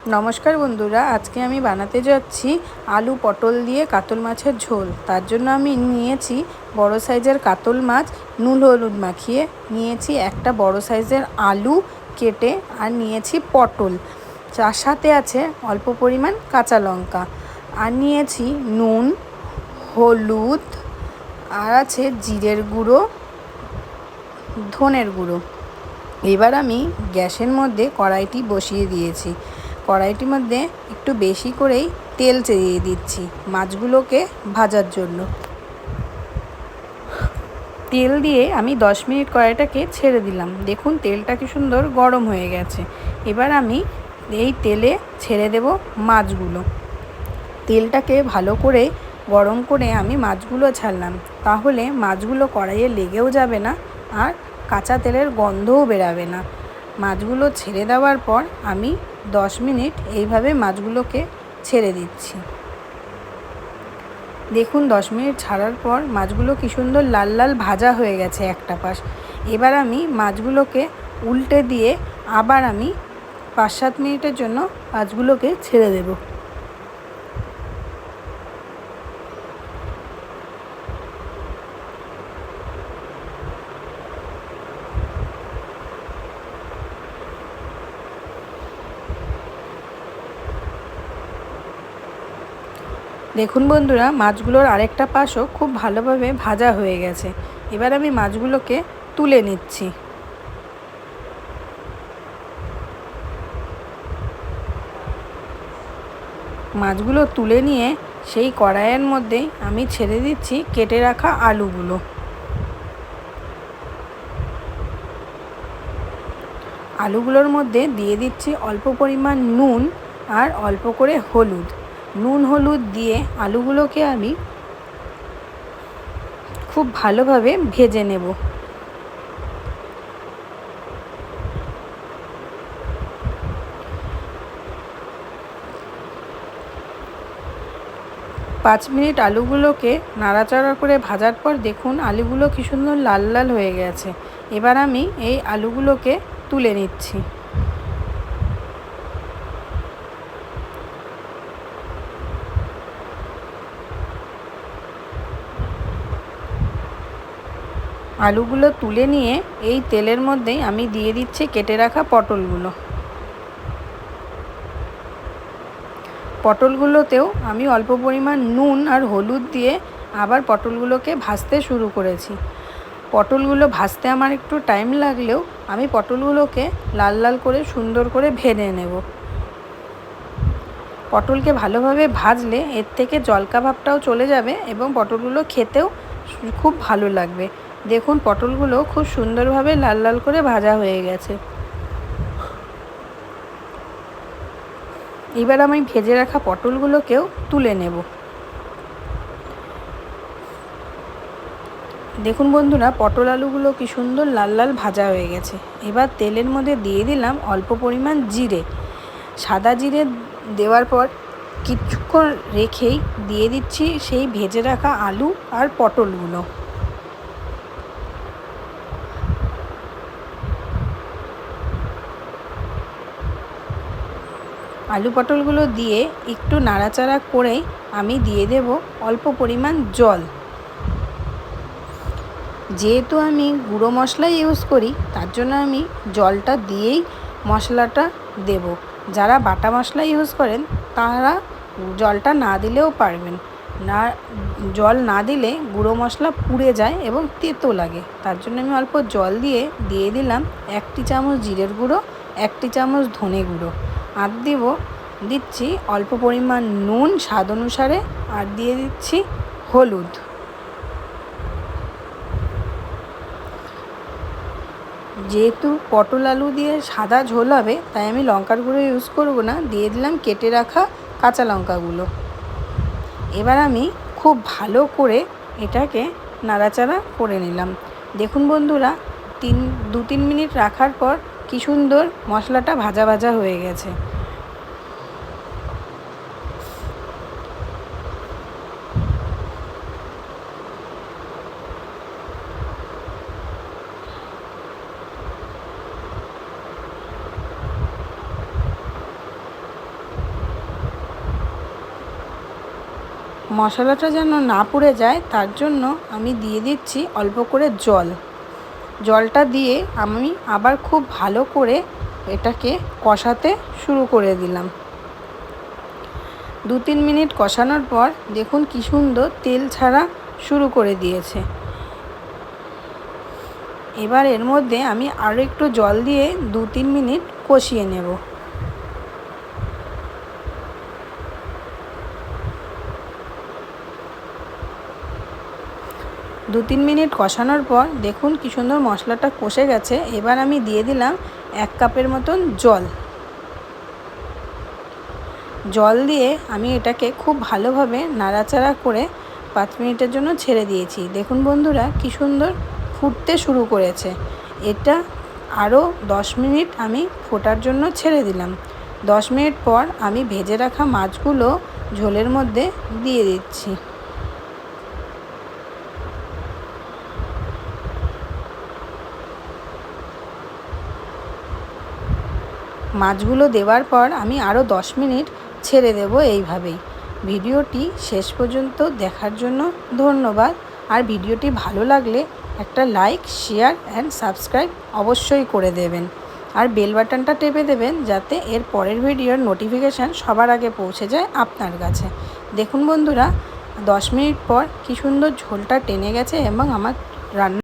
নমস্কার বন্ধুরা, আজকে আমি বানাতে যাচ্ছি আলু পটল দিয়ে কাতল মাছের ঝোল। তার জন্য আমি নিয়েছি বড় সাইজের কাতল মাছ নুন হলুদ মাখিয়ে, নিয়েছি একটা বড় সাইজের আলু কেটে, আর নিয়েছি পটল, যার সাথে আছে অল্প পরিমাণ কাঁচা লঙ্কা, আর নিয়েছি নুন হলুদ, আর আছে জিরের গুঁড়ো, ধনের গুঁড়ো। এবার আমি গ্যাসের মধ্যে কড়াইটি বসিয়ে দিয়েছি। কড়াইটির মধ্যে একটু বেশি করেই তেল দিয়ে দিচ্ছি মাছগুলোকে ভাজার জন্য। তেল দিয়ে আমি 10 মিনিট কড়াইটাকে ছেড়ে দিলাম। দেখুন তেলটা কি সুন্দর গরম হয়ে গেছে। এবার আমি এই তেলে ছেড়ে দেব মাছগুলো। তেলটাকে ভালো করে গরম করে আমি মাছগুলো ছাড়লাম, তাহলে মাছগুলো কড়াইয়ে লেগেও যাবে না আর কাঁচা তেলের গন্ধও বেরাবে না। মাছগুলো ছেড়ে দেওয়ার পর আমি 10 মিনিট এইভাবে মাছগুলোকে ছেড়ে দিচ্ছি। দেখুন 10 মিনিট ছাড়ার পর মাছগুলো কি সুন্দর লাল লাল ভাজা হয়ে গেছে একটা পাশ। এবার আমি মাছগুলোকে উল্টে দিয়ে আবার আমি 5-7 মিনিটের জন্য মাছগুলোকে ছেড়ে দেব। দেখুন বন্ধুরা, মাছগুলোর আরেকটা পাশও খুব ভালোভাবে ভাজা হয়ে গেছে। এবার আমি মাছগুলোকে তুলে নিচ্ছি। মাছগুলো তুলে নিয়ে সেই কড়াইয়ের মধ্যেই আমি ছেড়ে দিচ্ছি কেটে রাখা আলুগুলো। আলুগুলোর মধ্যে দিয়ে দিচ্ছি অল্প পরিমাণ নুন আর অল্প করে হলুদ। নুন হলুদ দিয়ে আলুগুলোকে আমি খুব ভালোভাবে ভেজে নেব। পাঁচ মিনিট আলুগুলোকে নাড়াচাড়া করে ভাজার পর দেখুন আলুগুলো কি সুন্দর লাল লাল হয়ে গেছে। এবার আমি এই আলুগুলোকে তুলে নিচ্ছি। আলুগুলো তুলে নিয়ে এই তেলের মধ্যেই আমি দিয়ে দিচ্ছি কেটে রাখা পটলগুলো। পটলগুলোতেও আমি অল্প পরিমাণ নুন আর হলুদ দিয়ে আবার পটলগুলোকে ভাজতে শুরু করেছি। পটলগুলো ভাজতে আমার একটু টাইম লাগলেও আমি পটলগুলোকে লাল লাল করে সুন্দর করে ভেজে নেব। পটলকে ভালোভাবে ভাজলে এর থেকে জলকা ভাবটাও চলে যাবে এবং পটলগুলো খেতেও খুব ভালো লাগবে। দেখুন পটলগুলো খুব সুন্দরভাবে লাল লাল করে ভাজা হয়ে গেছে। এবার আমি ভেজে রাখা পটলগুলোকেও তুলে নেব। দেখুন বন্ধুরা, পটল আলুগুলো কি সুন্দর লাল লাল ভাজা হয়ে গেছে। এবার তেলের মধ্যে দিয়ে দিলাম অল্প পরিমাণ জিরে। সাদা জিরে দেওয়ার পর কিছুক্ষণ রেখেই দিয়ে দিচ্ছি সেই ভেজে রাখা আলু আর পটলগুলো। আলু পটলগুলো দিয়ে একটু নাড়াচাড়া করে আমি দিয়ে দেব অল্প পরিমাণ জল। যেহেতু আমি গুঁড়ো মশলা ইউজ করি, তার জন্য আমি জলটা দিয়েই মশলাটা দেব। যারা বাটা মশলা ইউজ করেন তারা জলটা না দিলেও পারবেন না। জল না দিলে গুঁড়ো মশলা পুড়ে যায় এবং তেতো লাগে। তার জন্য আমি অল্প জল দিয়ে দিলাম 1 চামচ জিরের গুঁড়ো, 1 চামচ ধনে গুঁড়ো, আর দিচ্ছি অল্প পরিমাণ নুন স্বাদ অনুসারে, আর দিয়ে দিচ্ছি হলুদ। যেহেতু পটল আলু দিয়ে সাদা ঝোল হবে, তাই আমি লঙ্কার গুঁড়ো ইউজ করব না। দিয়ে দিলাম কেটে রাখা কাঁচা লঙ্কাগুলো। এবার আমি খুব ভালো করে এটাকে নাড়াচাড়া করে নিলাম। দেখুন বন্ধুরা, 2-3 মিনিট রাখার পর কি সুন্দর মশলাটা ভাজা ভাজা হয়ে গেছে। মশলাটা যেন না পুড়ে যায় তার জন্য আমি দিয়ে দিচ্ছি অল্প করে জল। জলটা দিয়ে আমি আবার খুব ভালো করে এটাকে কষাতে শুরু করে দিলাম। 2-3 মিনিট কষানোর পর দেখুন কি সুন্দর তেল ছাড়া শুরু করে দিয়েছে। এবার এর মধ্যে আমি আরও একটু জল দিয়ে 2-3 মিনিট কষিয়ে নেব। দু 3 মিনিট কষানোর পর দেখুন কি সুন্দর মশলাটা কষে গেছে। এবার আমি দিয়ে দিলাম 1 কাপের মতন জল। জল দিয়ে আমি এটাকে খুব ভালোভাবে নাড়াচাড়া করে 5 মিনিটের জন্য ছেড়ে দিয়েছি। দেখুন বন্ধুরা কি সুন্দর ফুটতে শুরু করেছে। এটা আরও 10 মিনিট আমি ফোটার জন্য ছেড়ে দিলাম। 10 মিনিট পর আমি ভেজে রাখা মাছগুলো ঝোলের মধ্যে দিয়ে দিচ্ছি। মাছগুলো দেওয়ার পর আমি আরও 10 মিনিট ছেড়ে দেব এইভাবেই। ভিডিওটি শেষ পর্যন্ত দেখার জন্য ধন্যবাদ। আর ভিডিওটি ভালো লাগলে একটা লাইক, শেয়ার অ্যান্ড সাবস্ক্রাইব অবশ্যই করে দেবেন। আর বেল বাটনটা টেপে দেবেন যাতে এর পরের ভিডিওর নোটিফিকেশান সবার আগে পৌঁছে যায় আপনার কাছে। দেখুন বন্ধুরা 10 মিনিট পর কি সুন্দর ঝোলটা টেনে গেছে এবং আমার রান্না